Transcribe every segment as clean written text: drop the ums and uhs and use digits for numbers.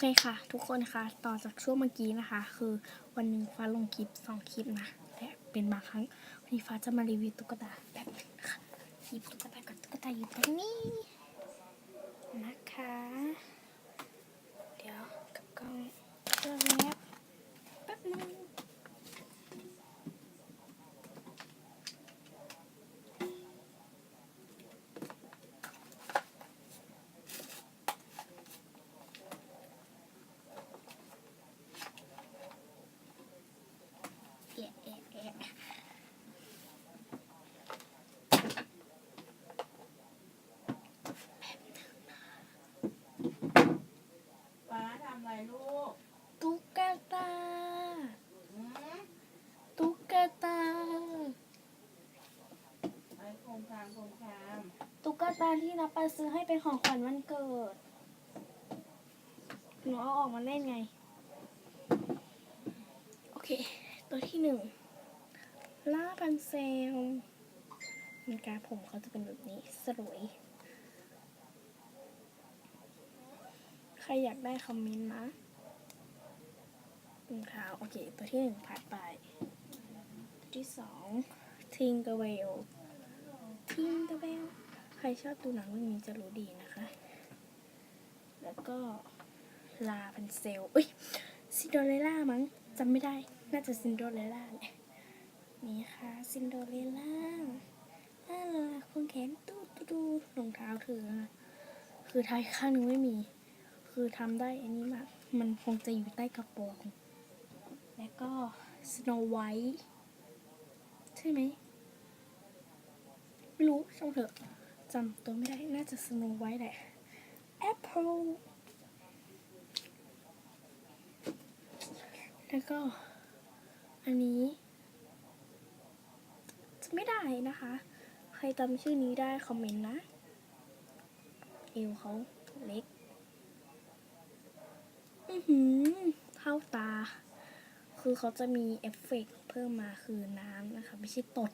เคค่ะทุกคนค่ะต่อจากช่วงเมื่อกี้นะคะคือวันหนึ่งฟ้าลงคลิป2 คลิปนะแต่เป็นบางครั้งวันนี้ฟ้าจะมารีวิวตุ๊กตาแบบนึงนะคะหยิบตุ๊กตากับตุ๊กตาอยู่ตรงนี้นะคะเดี๋ยวกับกล้องเริ่มแล้วแป๊บนึงป้าทำอะไรลูกตุ๊กตาอืมตุ๊กตาไอ้โครงคามตุ๊กตาที่นับไปซื้อให้เป็นของขวัญวันเกิดหนูเอาออกมาเล่นไงโอเคตัวที่1 ล่าพันเซลมีการผมเขาจะเป็นแบบนี้สวยใครอยากได้คอมเมนต์นะรองเท้าโอเคตัวที่1ผ่านไปตัวที่2ทิงเกอร์เวลใครชอบดูหนังเรื่องนี้จะรู้ดีนะคะแล้วก็ลาพันเซลซินโดเรลล่ามั้งจำไม่ได้น่าจะซินโดเรลล่าแหละนี่ค่ะซินโดเรลล่าน่ารักคนแขนตู้รองเท้าเธอคือท้ายข้างนึงไม่มีคือทำได้อันนี้มากมันคงจะอยู่ใต้กระโปรงแล้วก็สโนว์ไวท์ใช่ไหมไม่รู้ช่างเถอะจำตัวไม่ได้น่าจะสโนว์ไวท์แหละแอปเปิลแล้วก็อันนี้จะไม่ได้นะคะใครจำชื่อนี้ได้คอมเมนต์นะเอวเขาเล็กเท่าตาคือเขาจะมีเอฟเฟกต์เพิ่มมาคือน้ำนะคะไม่ใช่ตด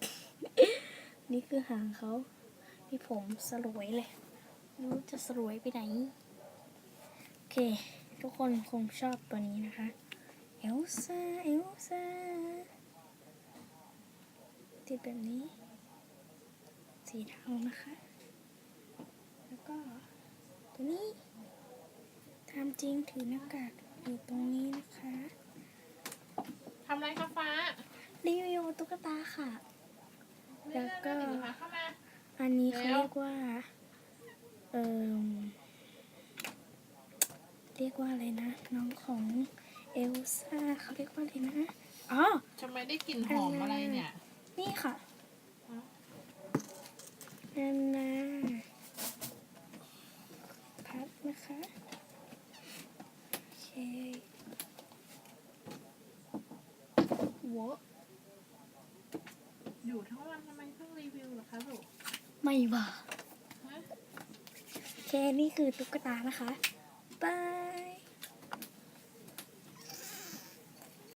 นี่คือหางเขาที่ผมสลวยเลยไม่รู้จะสลวยไปไหนโอเคทุกคนคงชอบตัวนี้นะคะเอลซ่าติดแบบนี้สีเทานะคะแล้วก็ตัวนี้ทำจริงถือหน้ากากอยู่ตรงนี้นะคะทำอะไรคะฟ้ารีวิวตุ๊กตาค่ะแล้วก็ เข้ามา อันนี้เขาเรียกว่าเรียกว่าอะไรนะน้องของเอลซ่าเขาเรียกว่าอะไรนะอ๋อทำไมได้กลิ่นหอมอะไรเนี่ย นี่ค่ะนานาพัดนะคะโอเคโว้ อยู่ทั้งวันทำไมเพิ่งรีวิวเหรอคะลูก ไม่ว่า ฮะ โอเคนี่คือตุ๊กตานะคะบาย